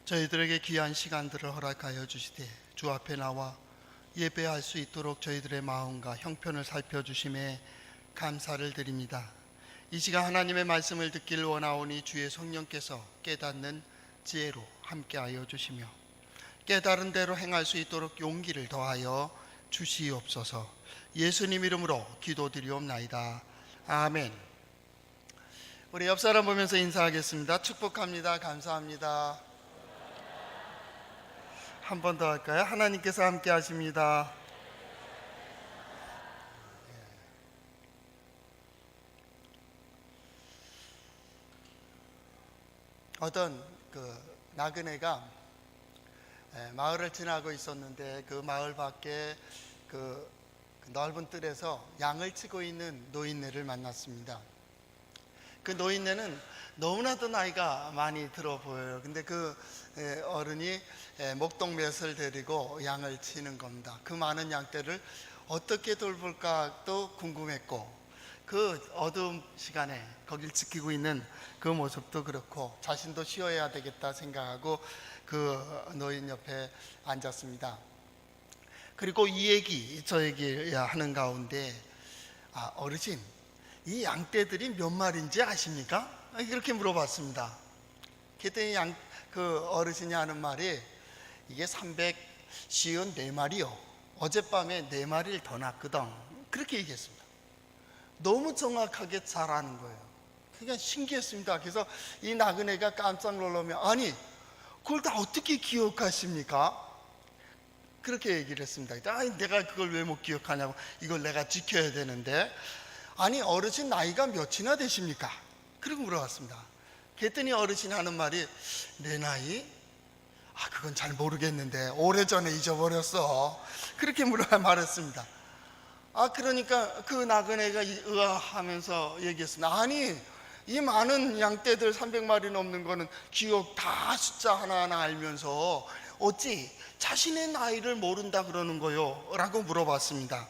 저희들에게 귀한 시간들을 허락하여 주시되 주 앞에 나와 예배할 수 있도록 저희들의 마음과 형편을 살펴주심에 감사를 드립니다. 이 시간 하나님의 말씀을 듣기를 원하오니 주의 성령께서 깨닫는 지혜로 함께하여 주시며 깨달은 대로 행할 수 있도록 용기를 더하여 주시옵소서. 예수님 이름으로 기도드리옵나이다. 아멘. 우리 옆 사람 보면서 인사하겠습니다. 축복합니다. 감사합니다. 한 번 더 할까요? 하나님께서 함께 하십니다. 어떤 나그네가 마을을 지나고 있었는데 그 마을 밖에 그 넓은 뜰에서 양을 치고 있는 노인네를 만났습니다. 그 노인네는 너무나도 나이가 많이 들어 보여요. 근데 그 어른이 목동몇을 데리고 양을 치는 겁니다. 그 많은 양떼를 어떻게 돌볼까 또 궁금했고, 그 어두운 시간에 거길 지키고 있는 그 모습도 그렇고 자신도 쉬어야 되겠다 생각하고 그 노인 옆에 앉았습니다. 그리고 이 얘기 저 얘기 하는 가운데 어르신, 이 양떼들이 몇 마리인지 아십니까? 이렇게 물어봤습니다. 그랬더니 그 어르신이 하는 말이 이게 354마리요. 어젯밤에 4마리를 더 낳거든. 그렇게 얘기했습니다. 너무 정확하게 잘 아는 거예요. 그러니까 신기했습니다. 그래서 이 나그네가 깜짝 놀라며 아니 그걸 다 어떻게 기억하십니까? 그렇게 얘기를 했습니다. 아니 내가 그걸 왜 못 기억하냐고, 이걸 내가 지켜야 되는데. 아니 어르신 나이가 몇이나 되십니까? 그러고 물어봤습니다. 그랬더니 어르신이 하는 말이 내 나이? 그건 잘 모르겠는데 오래전에 잊어버렸어. 그렇게 말했습니다. 그러니까 그 나그네가 의아하면서 얘기했습니다. 아니 이 많은 양떼들 300마리 넘는 거는 기억 다 숫자 하나하나 알면서 어찌 자신의 나이를 모른다 그러는 거요? 라고 물어봤습니다.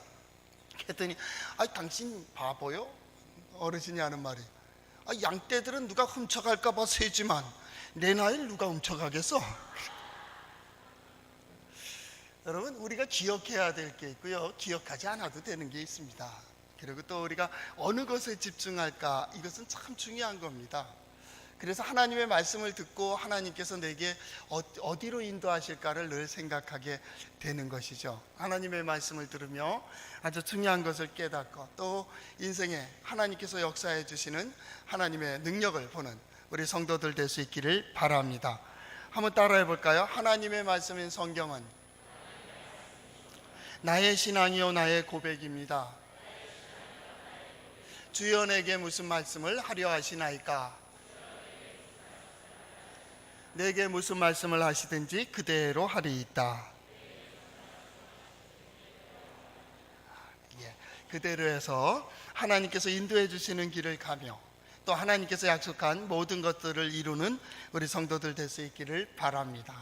그랬더니 당신 바보요? 어르신이 하는 말이 양떼들은 누가 훔쳐갈까 봐 세지만 내 나이를 누가 훔쳐가겠어? 여러분, 우리가 기억해야 될 게 있고요, 기억하지 않아도 되는 게 있습니다. 그리고 또 우리가 어느 것에 집중할까, 이것은 참 중요한 겁니다. 그래서 하나님의 말씀을 듣고 하나님께서 내게 어디로 인도하실까를 늘 생각하게 되는 것이죠. 하나님의 말씀을 들으며 아주 중요한 것을 깨닫고 또 인생에 하나님께서 역사해 주시는 하나님의 능력을 보는 우리 성도들 될 수 있기를 바랍니다. 한번 따라해 볼까요? 하나님의 말씀인 성경은 나의 신앙이요 나의 고백입니다. 주여 내게 무슨 말씀을 하려 하시나이까? 내게 무슨 말씀을 하시든지 그대로 하리이다. 그대로 해서 하나님께서 인도해 주시는 길을 가며 또 하나님께서 약속한 모든 것들을 이루는 우리 성도들 될 수 있기를 바랍니다.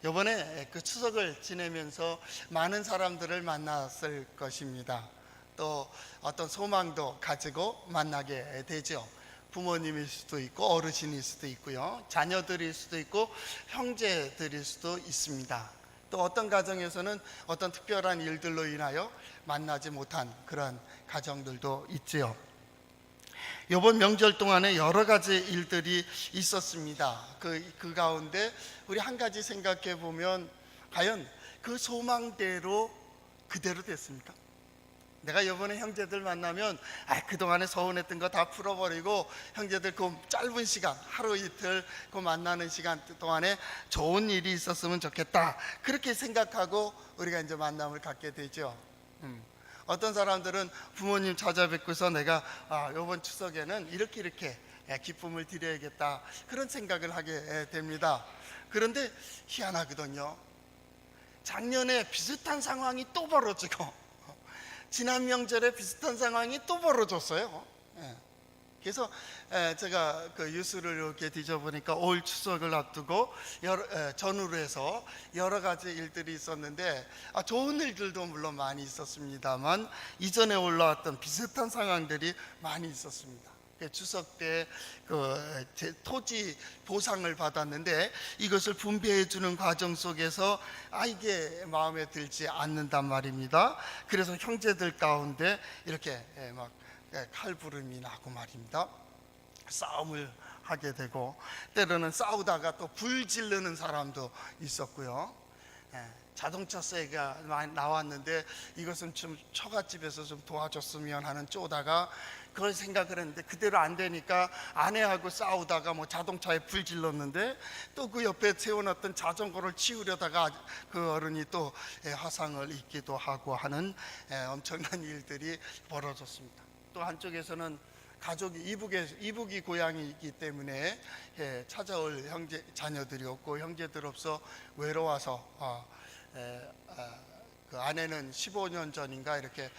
이번에 그 추석을 지내면서 많은 사람들을 만났을 것입니다. 또 어떤 소망도 가지고 만나게 되죠. 부모님일 수도 있고 어르신일 수도 있고요, 자녀들일 수도 있고 형제들일 수도 있습니다. 또 어떤 가정에서는 어떤 특별한 일들로 인하여 만나지 못한 그런 가정들도 있지요. 이번 명절 동안에 여러 가지 일들이 있었습니다. 그 가운데 우리 한 가지 생각해 보면 과연 그 소망대로 그대로 됐습니까? 내가 이번에 형제들 만나면 그동안에 서운했던 거 다 풀어버리고 형제들 그 짧은 시간, 하루 이틀 그 만나는 시간 동안에 좋은 일이 있었으면 좋겠다, 그렇게 생각하고 우리가 이제 만남을 갖게 되죠. 어떤 사람들은 부모님 찾아뵙고서 내가 이번 추석에는 이렇게 기쁨을 드려야겠다, 그런 생각을 하게 됩니다. 그런데 희한하거든요. 작년에 비슷한 상황이 또 벌어지고 지난 명절에 비슷한 상황이 또 벌어졌어요. 그래서 제가 그 뉴스를 이렇게 뒤져보니까 올 추석을 앞두고 전후로 해서 여러 가지 일들이 있었는데 좋은 일들도 물론 많이 있었습니다만 이전에 올라왔던 비슷한 상황들이 많이 있었습니다. 추석 때 토지 보상을 받았는데 이것을 분배해 주는 과정 속에서 이게 마음에 들지 않는단 말입니다. 그래서 형제들 가운데 이렇게 막 칼부림이 나고 말입니다. 싸움을 하게 되고, 때로는 싸우다가 또 불 지르는 사람도 있었고요. 자동차세가 나왔는데 이것은 좀 처갓집에서 좀 도와줬으면 하는 쪼다가 그걸 생각을 했는데 그대로 안 되니까 아내하고 싸우다가 자동차에 불 질렀는데 또 그 옆에 세워놨던 자전거를 치우려다가 그 어른이 또 화상을 입기도 하고 하는 엄청난 일들이 벌어졌습니다. 또 한쪽에서는 가족이 이북이 고향이기 때문에 찾아올 형제 자녀들이 없고 형제들 없어 외로워서 그 아내는 15년 전인가 이렇게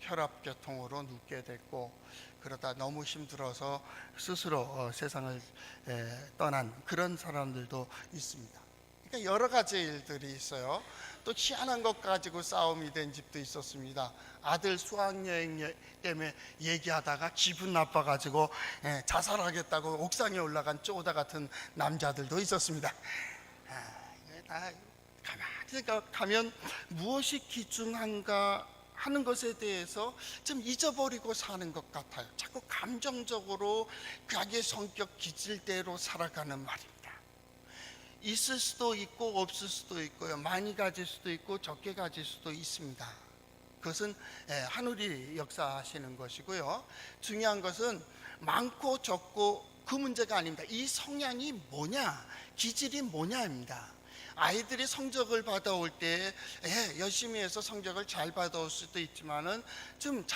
혈압계통으로 눕게 됐고, 그러다 너무 힘들어서 스스로 세상을 떠난 그런 사람들도 있습니다. 그러니까 여러 가지 일들이 있어요. 또 희한한 것 가지고 싸움이 된 집도 있었습니다. 아들 수학여행 때문에 얘기하다가 기분 나빠가지고 자살하겠다고 옥상에 올라간 쪼다 같은 남자들도 있었습니다. 가만히 생각하면 무엇이 귀중한가 하는 것에 대해서 좀 잊어버리고 사는 것 같아요. 자꾸 감정적으로 자기의 성격 기질대로 살아가는 말입니다. 있을 수도 있고 없을 수도 있고요. 많이 가질 수도 있고 적게 가질 수도 있습니다. 그것은 하늘이 역사하시는 것이고요. 중요한 것은 많고 적고 그 문제가 아닙니다. 이 성향이 뭐냐, 기질이 뭐냐입니다. 아이들이 성적을 받아올 때 열심히 해서 성적을 잘 받아올 수도 있지만은 좀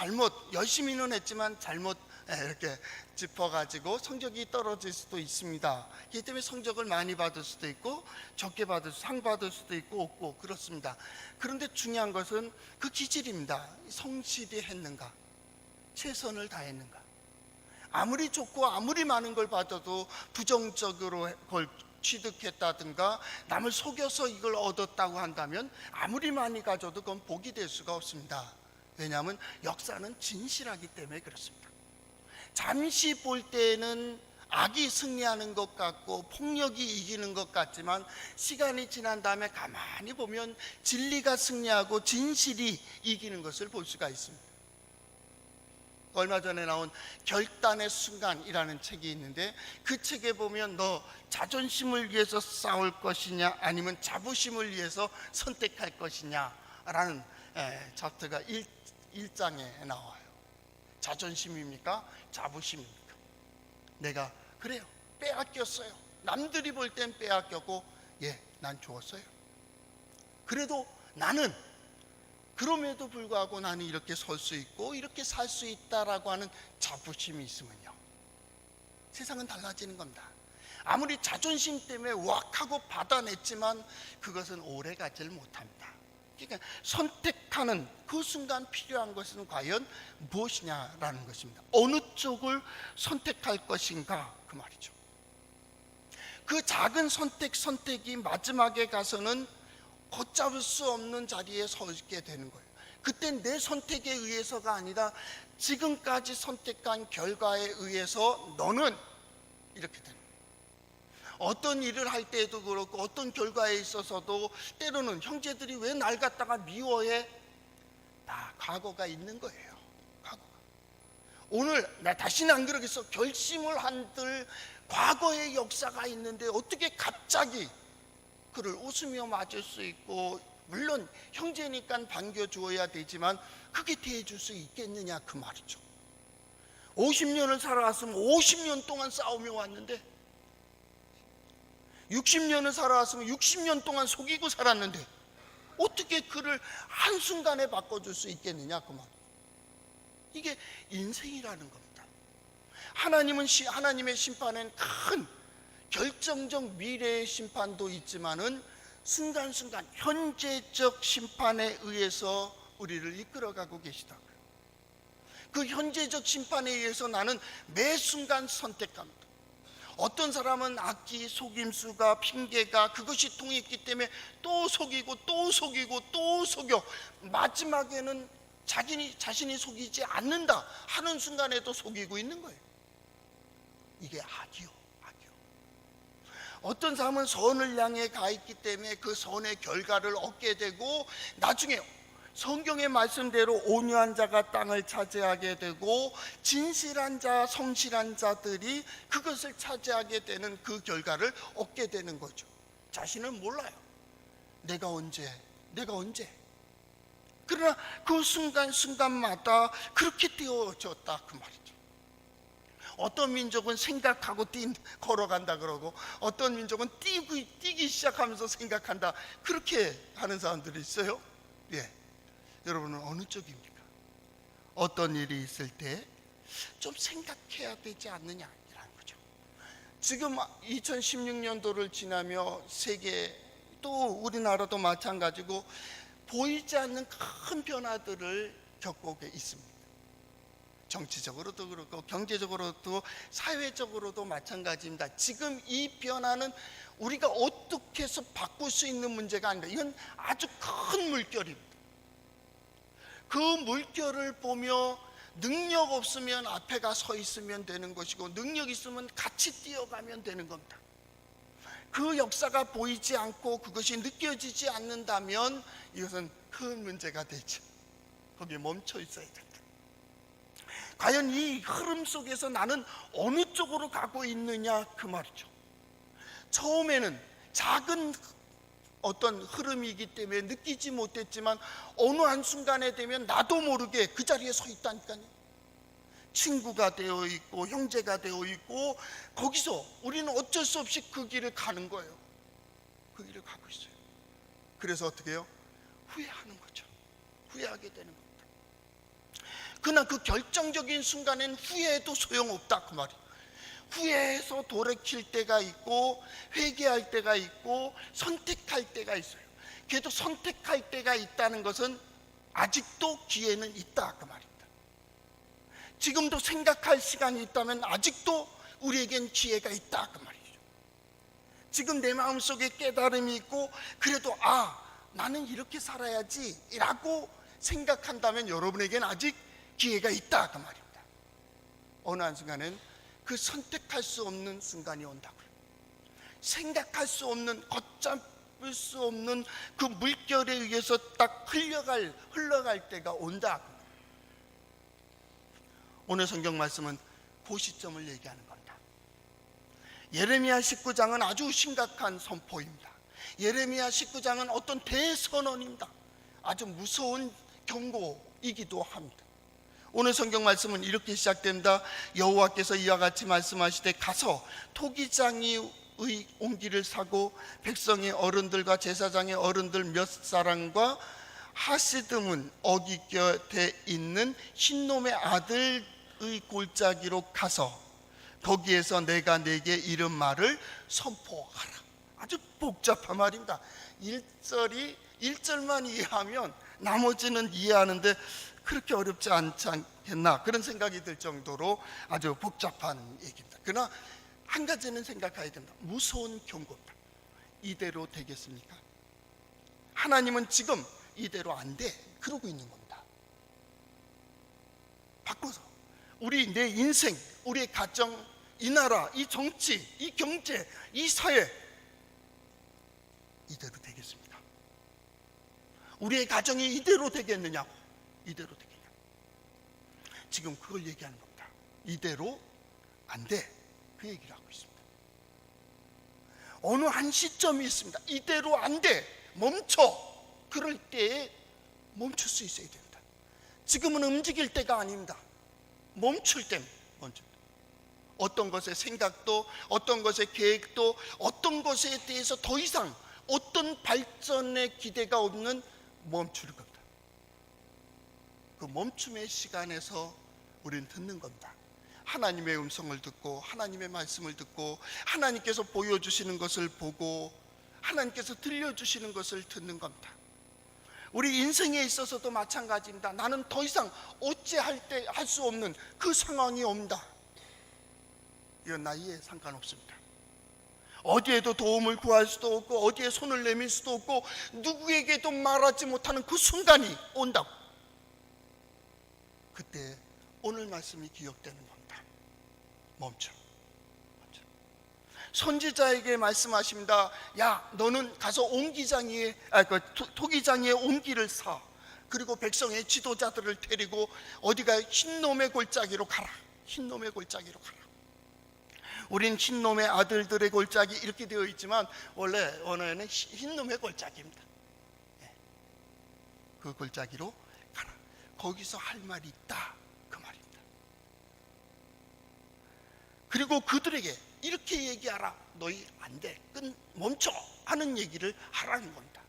열심히는 했지만 잘못 이렇게 짚어가지고 성적이 떨어질 수도 있습니다. 그렇기 때문에 성적을 많이 받을 수도 있고 적게 상 받을 수도 있고 없고 그렇습니다. 그런데 중요한 것은 그 기질입니다. 성실히 했는가, 최선을 다했는가. 아무리 좋고 아무리 많은 걸 받아도 부정적으로 그걸 취득했다든가 남을 속여서 이걸 얻었다고 한다면 아무리 많이 가져도 그건 복이 될 수가 없습니다. 왜냐하면 역사는 진실하기 때문에 그렇습니다. 잠시 볼 때는 악이 승리하는 것 같고 폭력이 이기는 것 같지만 시간이 지난 다음에 가만히 보면 진리가 승리하고 진실이 이기는 것을 볼 수가 있습니다. 얼마 전에 나온 결단의 순간이라는 책이 있는데 그 책에 보면 너 자존심을 위해서 싸울 것이냐 아니면 자부심을 위해서 선택할 것이냐 라는 챕터가 1장에 나와요. 자존심입니까? 자부심입니까? 내가 그래요, 빼앗겼어요. 남들이 볼 땐 빼앗겼고 난 좋았어요. 그래도 나는 그럼에도 불구하고 나는 이렇게 설 수 있고 이렇게 살 수 있다라고 하는 자부심이 있으면요, 세상은 달라지는 겁니다. 아무리 자존심 때문에 왁하고 받아냈지만 그것은 오래 가지를 못합니다. 그러니까 선택하는 그 순간 필요한 것은 과연 무엇이냐라는 것입니다. 어느 쪽을 선택할 것인가 그 말이죠. 그 작은 선택이 마지막에 가서는 걷잡을 수 없는 자리에 서 있게 되는 거예요. 그땐 내 선택에 의해서가 아니라 지금까지 선택한 결과에 의해서 너는 이렇게 되는 거예요. 어떤 일을 할 때에도 그렇고 어떤 결과에 있어서도 때로는 형제들이 왜 날 갖다가 미워해? 다 과거가 있는 거예요. 과거가. 오늘 나 다시는 안 그러겠어 결심을 한들 과거의 역사가 있는데 어떻게 갑자기 그를 웃으며 맞을 수 있고, 물론 형제니까 반겨주어야 되지만 그게 대해줄 수 있겠느냐 그 말이죠. 50년을 살아왔으면 50년 동안 싸우며 왔는데 60년을 살아왔으면 60년 동안 속이고 살았는데 어떻게 그를 한순간에 바꿔줄 수 있겠느냐 그 말. 이게 인생이라는 겁니다. 하나님의 심판엔 큰 결정적 미래의 심판도 있지만은 순간순간 현재적 심판에 의해서 우리를 이끌어가고 계시다고요. 그 현재적 심판에 의해서 나는 매 순간 선택합니다. 어떤 사람은 악기, 속임수가, 핑계가 그것이 통했기 때문에 또 속이고 또 속이고 또 속여 마지막에는 자신이 속이지 않는다 하는 순간에도 속이고 있는 거예요. 이게 악이요. 어떤 사람은 선을 향해 가 있기 때문에 그 선의 결과를 얻게 되고, 나중에 성경의 말씀대로 온유한 자가 땅을 차지하게 되고, 진실한 자, 성실한 자들이 그것을 차지하게 되는 그 결과를 얻게 되는 거죠. 자신은 몰라요. 내가 언제. 그러나 그 순간순간마다 그렇게 띄워졌다 그 말이죠. 어떤 민족은 생각하고 걸어간다 그러고, 어떤 민족은 뛰기 시작하면서 생각한다, 그렇게 하는 사람들이 있어요. 예, 여러분은 어느 쪽입니까? 어떤 일이 있을 때 좀 생각해야 되지 않느냐라는 거죠. 지금 2016년도를 지나며 세계, 또 우리나라도 마찬가지고 보이지 않는 큰 변화들을 겪고 있습니다. 정치적으로도 그렇고 경제적으로도 사회적으로도 마찬가지입니다. 지금 이 변화는 우리가 어떻게 해서 바꿀 수 있는 문제가 아닙니다. 이건 아주 큰 물결입니다. 그 물결을 보며 능력 없으면 앞에가 서 있으면 되는 것이고, 능력 있으면 같이 뛰어가면 되는 겁니다. 그 역사가 보이지 않고 그것이 느껴지지 않는다면 이것은 큰 문제가 되죠. 거기에 멈춰 있어야 됩니다. 과연 이 흐름 속에서 나는 어느 쪽으로 가고 있느냐 그 말이죠. 처음에는 작은 어떤 흐름이기 때문에 느끼지 못했지만 어느 한순간에 되면 나도 모르게 그 자리에 서 있다니까요. 친구가 되어 있고 형제가 되어 있고, 거기서 우리는 어쩔 수 없이 그 길을 가는 거예요. 그 길을 가고 있어요. 그래서 어떻게 해요? 후회하는 거죠. 후회하게 되는 겁니다. 그러나 그 결정적인 순간엔 후회해도 소용없다 그 말이에요. 후회해서 돌이킬 때가 있고, 회개할 때가 있고, 선택할 때가 있어요. 그래도 선택할 때가 있다는 것은 아직도 기회는 있다 그 말입니다. 지금도 생각할 시간이 있다면 아직도 우리에겐 기회가 있다 그 말이죠. 지금 내 마음속에 깨달음이 있고, 그래도 나는 이렇게 살아야지 라고 생각한다면 여러분에겐 아직 기회가 있다 그 말입니다. 어느 한순간엔 그 선택할 수 없는 순간이 온다고요. 생각할 수 없는, 걷잡을 수 없는 그 물결에 의해서 딱 흘러갈 때가 온다. 오늘 성경 말씀은 그 시점을 얘기하는 겁니다. 예레미야 19장은 아주 심각한 선포입니다. 예레미야 19장은 어떤 대선언입니다. 아주 무서운 경고이기도 합니다. 오늘 성경 말씀은 이렇게 시작됩니다. 여호와께서 이와 같이 말씀하시되, 가서 토기장이 옹기를 사고 백성의 어른들과 제사장의 어른들 몇 사람과 하시드문 어귀 곁에 있는 흰놈의 아들의 골짜기로 가서 거기에서 내가 네게 이른 말을 선포하라. 아주 복잡한 말입니다. 1절만 이해하면 나머지는 이해하는데 그렇게 어렵지 않지 않겠나, 그런 생각이 들 정도로 아주 복잡한 얘기입니다. 그러나 한 가지는 생각해야 됩니다. 무서운 경고입니다. 이대로 되겠습니까? 하나님은 지금 이대로 안 돼 그러고 있는 겁니다. 바꿔서 내 인생, 우리의 가정, 이 나라, 이 정치, 이 경제, 이 사회 이대로 되겠습니까? 우리의 가정이 이대로 되겠느냐고. 이대로 되겠냐. 지금 그걸 얘기하는 겁니다. 이대로 안 돼, 그 얘기를 하고 있습니다. 어느 한 시점이 있습니다. 이대로 안 돼, 멈춰. 그럴 때에 멈출 수 있어야 됩니다. 지금은 움직일 때가 아닙니다. 멈출 때 멈출 때. 어떤 것의 생각도, 어떤 것의 계획도, 어떤 것에 대해서 더 이상 어떤 발전의 기대가 없는 멈추는 겁니다. 그 멈춤의 시간에서 우리는 듣는 겁니다. 하나님의 음성을 듣고, 하나님의 말씀을 듣고, 하나님께서 보여주시는 것을 보고, 하나님께서 들려주시는 것을 듣는 겁니다. 우리 인생에 있어서도 마찬가지입니다. 나는 더 이상 어찌할 수 없는 그 상황이 옵니다. 이건 나이에 상관없습니다. 어디에도 도움을 구할 수도 없고, 어디에 손을 내밀 수도 없고, 누구에게도 말하지 못하는 그 순간이 온다고. 그때 오늘 말씀이 기억되는 겁니다. 멈춰. 선지자에게 말씀하십니다. 야, 너는 가서 옹기장이에 토기장이에 옹기를 사. 그리고 백성의 지도자들을 데리고 어디가 흰놈의 골짜기로 가라. 흰놈의 골짜기로 가라. 우린 흰놈의 아들들의 골짜기 이렇게 되어 있지만 원래 언어에는 흰놈의 골짜기입니다. 그 골짜기로 가라. 거기서 할 말이 있다, 그 말입니다. 그리고 그들에게 이렇게 얘기하라. 너희 안 돼, 멈춰 하는 얘기를 하라는 겁니다.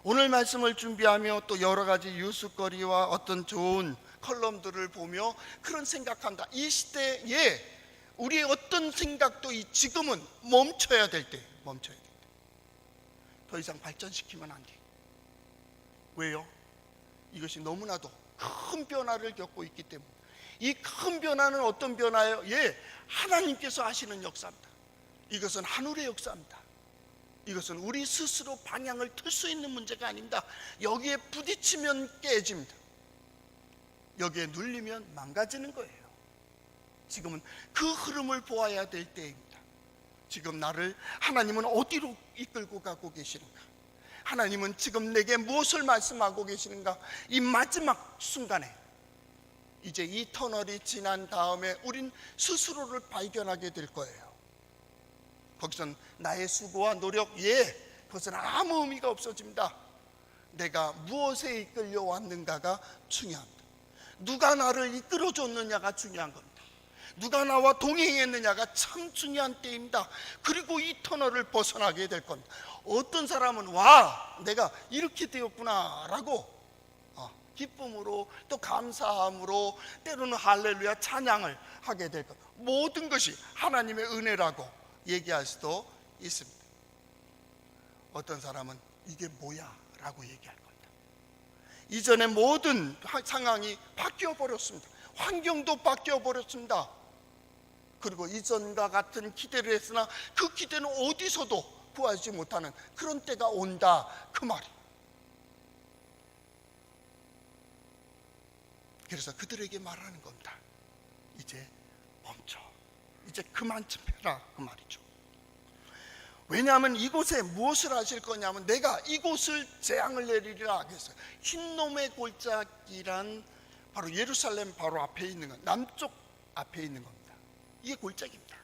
오늘 말씀을 준비하며 또 여러 가지 뉴스거리와 어떤 좋은 컬럼들을 보며 그런 생각한다. 이 시대에 우리의 어떤 생각도 지금은 멈춰야 될 때, 멈춰야 될 때. 더 이상 발전시키면 안 돼. 왜요? 이것이 너무나도 큰 변화를 겪고 있기 때문에. 이 큰 변화는 어떤 변화예요? 하나님께서 하시는 역사입니다. 이것은 하늘의 역사입니다. 이것은 우리 스스로 방향을 틀 수 있는 문제가 아닙니다. 여기에 부딪히면 깨집니다. 여기에 눌리면 망가지는 거예요. 지금은 그 흐름을 보아야 될 때입니다. 지금 나를 하나님은 어디로 이끌고 가고 계시는가? 하나님은 지금 내게 무엇을 말씀하고 계시는가? 이 마지막 순간에 이제 이 터널이 지난 다음에 우린 스스로를 발견하게 될 거예요. 거기선 나의 수고와 노력, 그것은 아무 의미가 없어집니다. 내가 무엇에 이끌려 왔는가가 중요합니다. 누가 나를 이끌어줬느냐가 중요한 겁니다. 누가 나와 동행했느냐가 참 중요한 때입니다. 그리고 이 터널을 벗어나게 될 겁니다. 어떤 사람은 내가 이렇게 되었구나 라고 기쁨으로 또 감사함으로 때로는 할렐루야 찬양을 하게 될 겁니다. 모든 것이 하나님의 은혜라고 얘기할 수도 있습니다. 어떤 사람은 이게 뭐야 라고 얘기할 겁니다. 이전의 모든 상황이 바뀌어 버렸습니다. 환경도 바뀌어 버렸습니다. 그리고 이전과 같은 기대를 했으나 그 기대는 어디서도 구하지 못하는 그런 때가 온다, 그 말이에요. 그래서 그들에게 말하는 겁니다. 이제 멈춰, 이제 그만 좀 해라, 그 말이죠. 왜냐하면 이곳에 무엇을 하실 거냐면 내가 이곳을 재앙을 내리리라 하겠어요. 흰놈의 골짜기란 바로 예루살렘 바로 앞에 있는 것, 남쪽 앞에 있는 겁니다. 이게 골짜기입니다.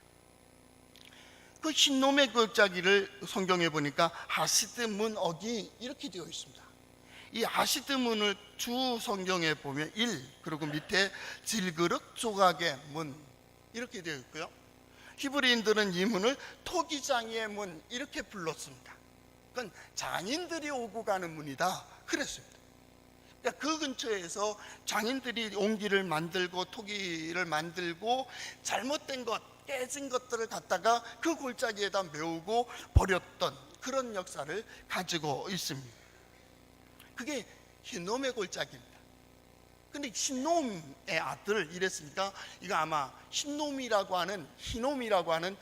그 흰놈의 골짜기를 성경에 보니까 하시드 문 어기 이렇게 되어 있습니다. 이 하시드 문을 주 성경에 보면 1, 그리고 밑에 질그릇 조각의 문 이렇게 되어 있고요. 히브리인들은 이 문을 토기장의 문 이렇게 불렀습니다. 그건 장인들이 오고 가는 문이다 그랬습니다. 그러니까 그 근처에서 장인들이 옹기를 만들고 토기를 만들고 잘못된 것, 깨진 것들을 갖다가 그 골짜기에다 메우고 버렸던 그런 역사를 가지고 있습니다. 그게 흰놈의 골짜기입니다. 근데 흰놈의 아들 이랬으니까 이거 아마 흰놈이라고 하는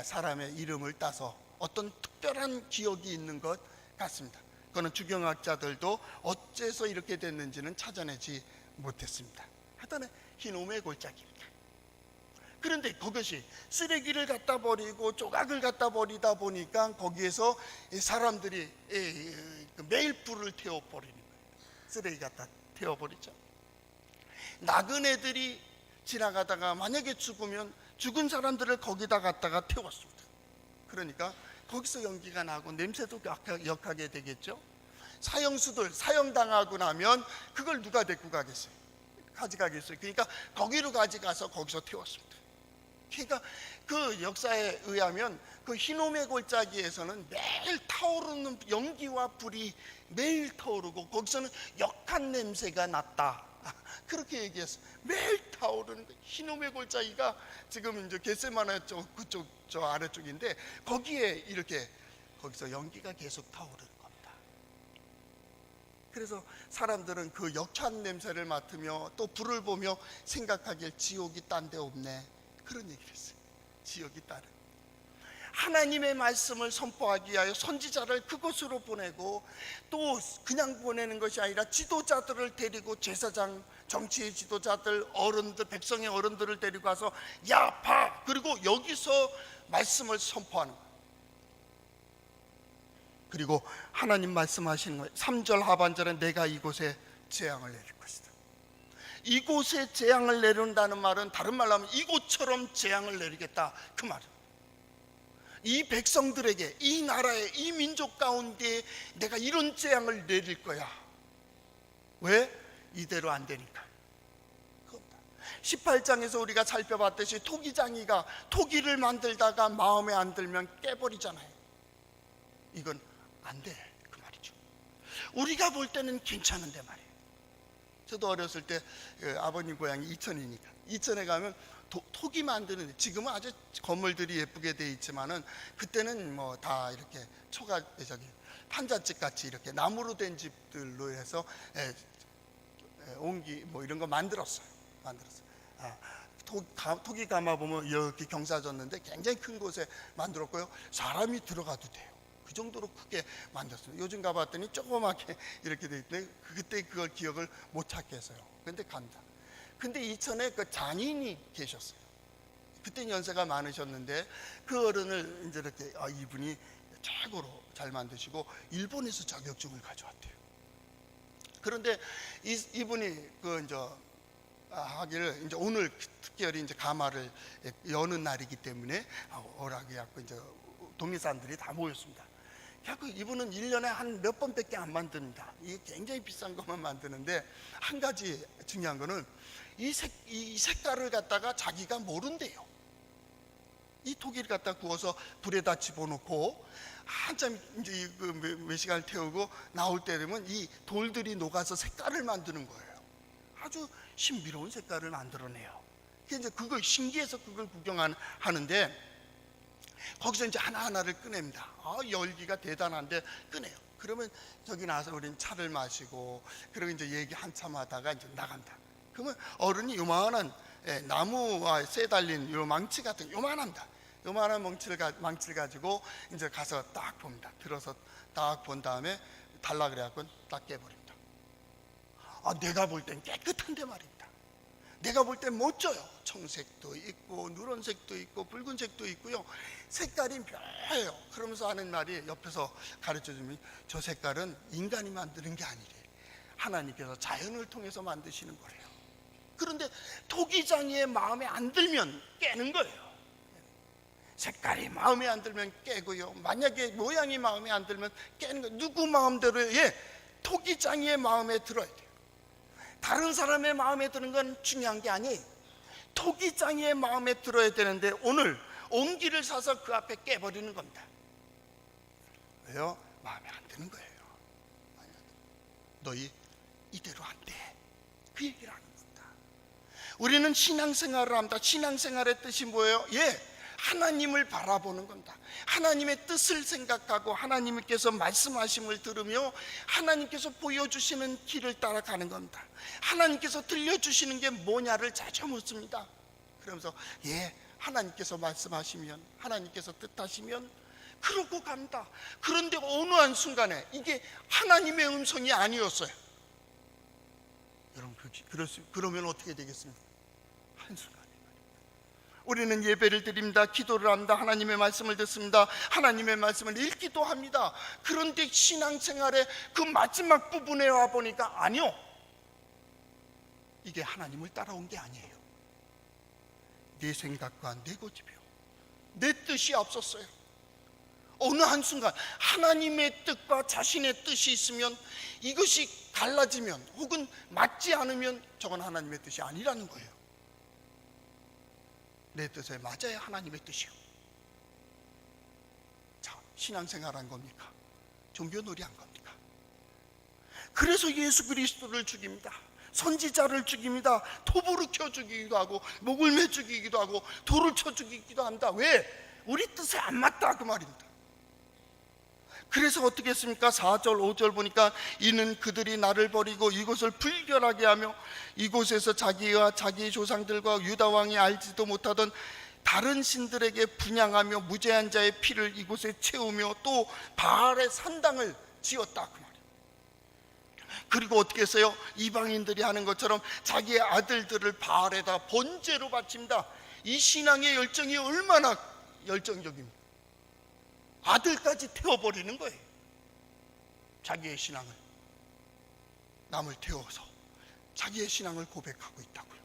사람의 이름을 따서 어떤 특별한 기억이 있는 것 같습니다. 그거는 주경학자들도 어째서 이렇게 됐는지는 찾아내지 못했습니다. 하여튼 흰놈의 골짜기입니다. 그런데 그것이 쓰레기를 갖다 버리고 조각을 갖다 버리다 보니까 거기에서 사람들이 매일 불을 태워버리는 거예요. 쓰레기 갖다 태워버리죠. 나그네들이 지나가다가 만약에 죽으면 죽은 사람들을 거기다 갖다가 태웠습니다. 그러니까 거기서 연기가 나고 냄새도 역하게 되겠죠. 사형수들 사형당하고 나면 그걸 누가 데리고 가져가겠어요. 그러니까 거기로 가져가서 거기서 태웠습니다. 그러니까 그 역사에 의하면 그 흰놈의 골짜기에서는 매일 타오르는 연기와 불이 매일 타오르고 거기서는 역한 냄새가 났다. 그렇게 얘기했어요. 매일 타오르는 흰놈의 골짜기가 지금 이제 겟세마네 그쪽 저 아래쪽인데 거기에 이렇게 거기서 연기가 계속 타오르는 겁니다. 그래서 사람들은 그 역한 냄새를 맡으며 또 불을 보며 생각하길 지옥이 딴 데 없네. 그런 얘기를 했어요. 지옥이 다른 하나님의 말씀을 선포하기 위하여 선지자를 그곳으로 보내고 또 그냥 보내는 것이 아니라 지도자들을 데리고 제사장 정치의 지도자들, 어른들, 백성의 어른들을 데리고 가서 야, 봐! 그리고 여기서 말씀을 선포하는 거예요. 그리고 하나님 말씀하시는 거예요. 3절 하반절에 내가 이곳에 재앙을 내릴 것이다. 이곳에 재앙을 내린다는 말은 다른 말로 하면 이곳처럼 재앙을 내리겠다, 그 말이에요. 이 백성들에게, 이 나라에, 이 민족 가운데 내가 이런 재앙을 내릴 거야. 왜? 이대로 안 되니까. 18장에서 우리가 살펴봤듯이 토기장이가 토기를 만들다가 마음에 안 들면 깨버리잖아요. 이건 안 돼, 그 말이죠. 우리가 볼 때는 괜찮은데 말이에요. 저도 어렸을 때 아버님 고향이 이천이니까 이천에 가면 토기 만드는, 지금은 아주 건물들이 예쁘게 돼 있지만은 그때는 뭐 다 이렇게 판잣집 같이 이렇게 나무로 된 집들로 해서 옹기 뭐 이런 거 만들었어요. 토기 가마 보면 이렇게 경사졌는데 굉장히 큰 곳에 만들었고요. 사람이 들어가도 돼요. 그 정도로 크게 만들었어요. 요즘 가봤더니 조그맣게 이렇게 돼 있는데 그때 그걸 기억을 못 찾겠어요. 근데 간다. 근데 이천에 그 장인이 계셨어요. 그때 연세가 많으셨는데 그 어른을 이제 이렇게 이분이 최고로 잘 만드시고 일본에서 자격증을 가져왔대요. 그런데 이분이 하기를 이제 오늘 특별히 이제 가마를 여는 날이기 때문에 오라고 해갖고 이제 동네 사람들이 다 모였습니다. 그래서 이분은 1년에 한 몇 번밖에 안 만듭니다. 이게 굉장히 비싼 것만 만드는데 한 가지 중요한 거는 이 색깔을 갖다가 자기가 모른대요. 이 토기를 갖다 구워서 불에다 집어넣고 한참 이제 몇 시간을 태우고 나올 때 되면 이 돌들이 녹아서 색깔을 만드는 거예요. 아주 신비로운 색깔을 만들어내요. 이제 그걸 신기해서 그걸 구경하는데 거기서 이제 하나하나를 꺼냅니다. 열기가 대단한데 꺼내요. 그러면 저기 나와서 우리는 차를 마시고 그리고 이제 얘기 한참 하다가 이제 나간다. 그러면 어른이 요만한 나무와 쇠 달린 요 망치 같은 요만합니다. 요만한 망치를 가지고 이제 가서 딱 봅니다. 들어서 딱 본 다음에 달라 그래갖고 딱 깨버립니다. 내가 볼 땐 깨끗한데 말입니다. 내가 볼 땐 멋져요. 청색도 있고 누런색도 있고 붉은색도 있고요. 색깔이 묘해요. 그러면서 하는 말이 옆에서 가르쳐주면 저 색깔은 인간이 만드는 게 아니래. 하나님께서 자연을 통해서 만드시는 거래요. 그런데 토기장이의 마음에 안 들면 깨는 거예요. 색깔이 마음에 안 들면 깨고요. 만약에 모양이 마음에 안 들면 깨는 거예요. 누구 마음대로 토기장이의 마음에 들어야 돼요. 다른 사람의 마음에 드는 건 중요한 게 아니에요. 토기장이의 마음에 들어야 되는데 오늘 옹기를 사서 그 앞에 깨버리는 겁니다. 왜요? 마음에 안 드는 거예요. 너희 이대로 안 돼. 그 얘기를 하는 겁니다. 우리는 신앙생활을 합니다. 신앙생활의 뜻이 뭐예요? 하나님을 바라보는 겁니다. 하나님의 뜻을 생각하고 하나님께서 말씀하심을 들으며 하나님께서 보여주시는 길을 따라가는 겁니다. 하나님께서 들려주시는 게 뭐냐를 자주 묻습니다. 그러면서 하나님께서 말씀하시면, 하나님께서 뜻하시면 그러고 갑니다. 그런데 어느 한순간에 이게 하나님의 음성이 아니었어요. 여러분, 그러면 어떻게 되겠습니까? 한순간 우리는 예배를 드립니다. 기도를 합니다. 하나님의 말씀을 듣습니다. 하나님의 말씀을 읽기도 합니다. 그런데 신앙생활의 그 마지막 부분에 와보니까 아니요, 이게 하나님을 따라온 게 아니에요. 내 생각과 내 고집이요, 내 뜻이 앞섰어요. 어느 한순간 하나님의 뜻과 자신의 뜻이 있으면 이것이 갈라지면 혹은 맞지 않으면 저건 하나님의 뜻이 아니라는 거예요. 내 뜻에 맞아야 하나님의 뜻이요. 자, 신앙생활한 겁니까? 종교놀이한 겁니까? 그래서 예수 그리스도를 죽입니다. 선지자를 죽입니다. 톱으로 켜 죽이기도 하고 목을 매 죽이기도 하고 돌을 쳐 죽이기도 합니다. 왜? 우리 뜻에 안 맞다, 그 말입니다. 그래서 어떻게 했습니까? 4절 5절 보니까 이는 그들이 나를 버리고 이곳을 불결하게 하며 이곳에서 자기와 자기의 조상들과 유다 왕이 알지도 못하던 다른 신들에게 분향하며 무죄한 자의 피를 이곳에 채우며 또 바알의 산당을 지었다, 그 말이에요. 그리고 어떻게 했어요? 이방인들이 하는 것처럼 자기의 아들들을 바알에다 번제로 바칩니다. 이 신앙의 열정이 얼마나 열정적입니까? 아들까지 태워버리는 거예요. 자기의 신앙을, 남을 태워서 자기의 신앙을 고백하고 있다고요.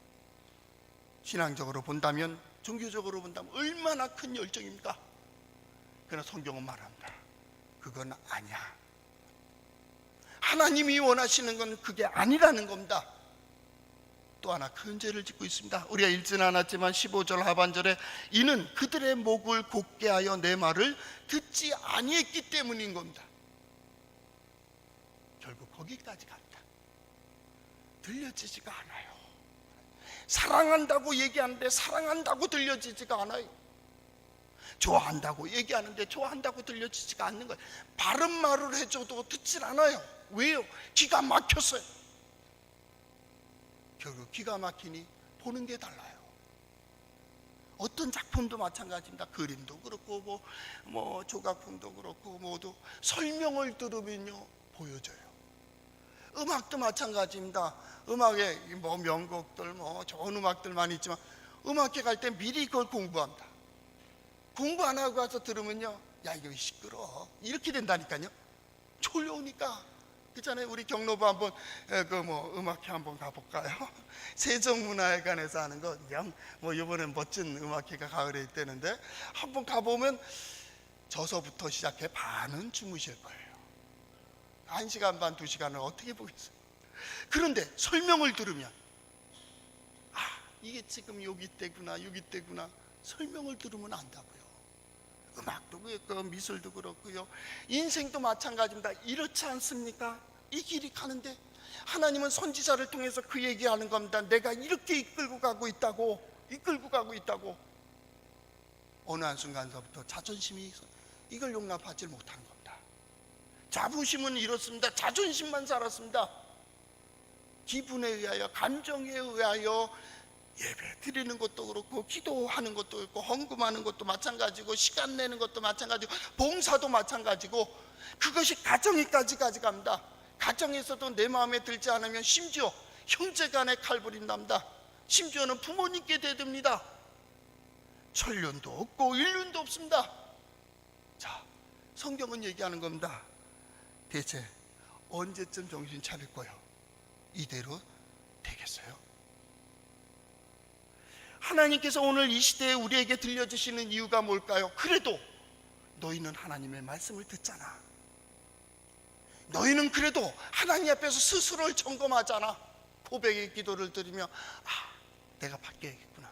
신앙적으로 본다면, 종교적으로 본다면 얼마나 큰 열정입니까? 그러나 성경은 말합니다. 그건 아니야. 하나님이 원하시는 건 그게 아니라는 겁니다. 또 하나 큰 죄를 짓고 있습니다. 우리가 읽지는 않았지만 15절 하반절에 이는 그들의 목을 곧게 하여 내 말을 듣지 아니했기 때문인 겁니다. 결국 거기까지 간다. 들려지지가 않아요. 사랑한다고 얘기하는데 사랑한다고 들려지지가 않아요. 좋아한다고 얘기하는데 좋아한다고 들려지지가 않는 거예요. 바른 말을 해줘도 듣질 않아요. 왜요? 기가 막혔어요. 결국 기가 막히니 보는 게 달라요. 어떤 작품도 마찬가지입니다. 그림도 그렇고 뭐 조각품도 그렇고 모두 설명을 들으면요 보여져요. 음악도 마찬가지입니다. 음악에 뭐 명곡들 뭐 좋은 음악들 많이 있지만 음악회 갈 때 미리 그걸 공부합니다. 공부 안 하고 가서 들으면요, 야 이거 시끄러워 이렇게 된다니까요. 졸려오니까. 그잖아요. 우리 경로부 한번 음악회 한번 가볼까요? 세종문화회관에서 하는 거 그냥 뭐 이번엔 멋진 음악회가 가을에 있다는데 한번 가보면 저서부터 시작해 반은 주무실 거예요. 1시간 반, 2시간을 어떻게 보겠어요? 그런데 설명을 들으면 이게 지금 여기 때구나 설명을 들으면 안다고요. 음악도 그렇고 미술도 그렇고요. 인생도 마찬가지입니다. 이렇지 않습니까? 이 길이 가는데 하나님은 선지자를 통해서 그 얘기하는 겁니다. 내가 이렇게 이끌고 가고 있다고. 어느 한순간서부터 자존심이 이걸 용납하지 못하는 겁니다. 자부심은 이렇습니다. 자존심만 살았습니다. 기분에 의하여, 감정에 의하여 예배 드리는 것도 그렇고 기도하는 것도 그렇고 헌금하는 것도 마찬가지고 시간 내는 것도 마찬가지고 봉사도 마찬가지고 그것이 가정에까지 가져갑니다. 가정에서도 내 마음에 들지 않으면 심지어 형제간에 칼부림납니다. 심지어는 부모님께 대듭니다. 천륜도 없고 인륜도 없습니다. 자, 성경은 얘기하는 겁니다. 대체 언제쯤 정신 차릴 거예요? 이대로 되겠어요? 하나님께서 오늘 이 시대에 우리에게 들려주시는 이유가 뭘까요? 그래도 너희는 하나님의 말씀을 듣잖아. 너희는 그래도 하나님 앞에서 스스로를 점검하잖아. 고백의 기도를 드리며 내가 바뀌어야겠구나.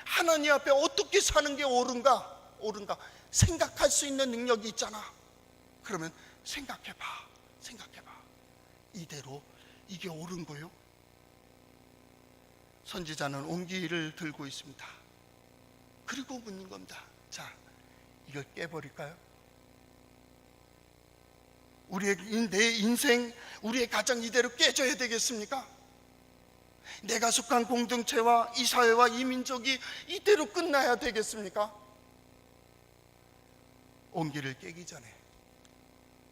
하나님 앞에 어떻게 사는 게 옳은가 생각할 수 있는 능력이 있잖아. 그러면 생각해봐. 이대로 이게 옳은 거요? 선지자는 온기를 들고 있습니다. 그리고 묻는 겁니다. 자, 이걸 깨버릴까요? 내 인생, 우리의 가정 이대로 깨져야 되겠습니까? 내가 속한 공동체와 이 사회와 이 민족이 이대로 끝나야 되겠습니까? 온기를 깨기 전에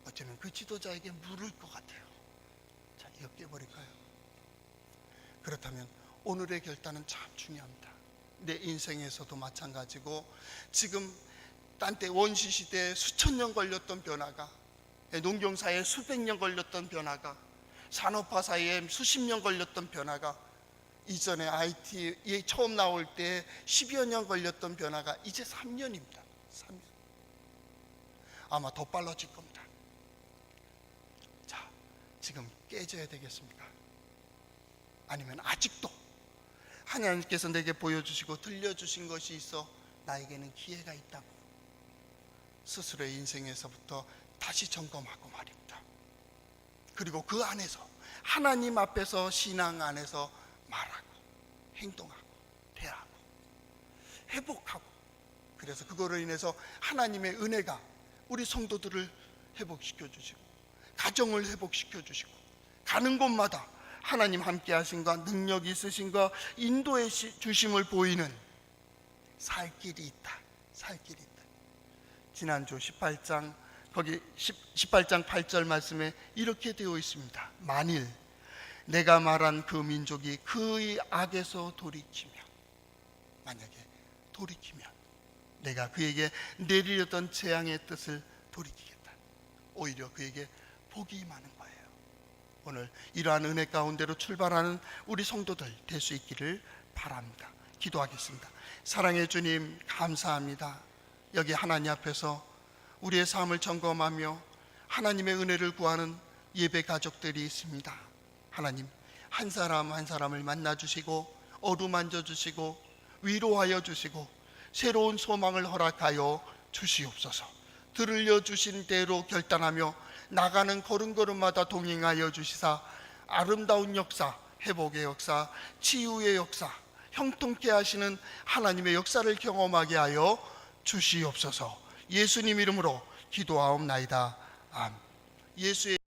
어쩌면 그 지도자에게 물을 것 같아요. 자, 이거 깨버릴까요? 그렇다면 오늘의 결단은 참 중요합니다. 내 인생에서도 마찬가지고 지금 딴때 원시시대에 수천 년 걸렸던 변화가, 농경사에 수백 년 걸렸던 변화가, 산업화 사이에 수십 년 걸렸던 변화가, 이전에 IT에 처음 나올 때 10여 년 걸렸던 변화가 이제 3년입니다. 3년. 아마 더 빨라질 겁니다. 자, 지금 깨져야 되겠습니까? 아니면 아직도 하나님께서 내게 보여주시고 들려주신 것이 있어 나에게는 기회가 있다고 스스로의 인생에서부터 다시 점검하고 말입니다. 그리고 그 안에서 하나님 앞에서 신앙 안에서 말하고 행동하고 대하고 회복하고, 그래서 그거로 인해서 하나님의 은혜가 우리 성도들을 회복시켜 주시고 가정을 회복시켜 주시고 가는 곳마다 하나님 함께 하신과 능력 있으신과 인도해 주심을 보이는 살 길이 있다. 지난주 18장 거기 18장 8절 말씀에 이렇게 되어 있습니다. 만일 내가 말한 그 민족이 그의 악에서 돌이키면, 만약에 돌이키면 내가 그에게 내리려던 재앙의 뜻을 돌이키겠다. 오히려 그에게 복이 많은 거예요. 오늘 이러한 은혜 가운데로 출발하는 우리 성도들 될 수 있기를 바랍니다. 기도하겠습니다. 사랑의 주님, 감사합니다. 여기 하나님 앞에서 우리의 삶을 점검하며 하나님의 은혜를 구하는 예배 가족들이 있습니다. 하나님, 한 사람 한 사람을 만나주시고 어루만져 주시고 위로하여 주시고 새로운 소망을 허락하여 주시옵소서. 들으려 주신 대로 결단하며 나가는 걸음걸음마다 동행하여 주시사 아름다운 역사, 회복의 역사, 치유의 역사, 형통케 하시는 하나님의 역사를 경험하게 하여 주시옵소서. 예수님 이름으로 기도하옵나이다. 아멘. 예수의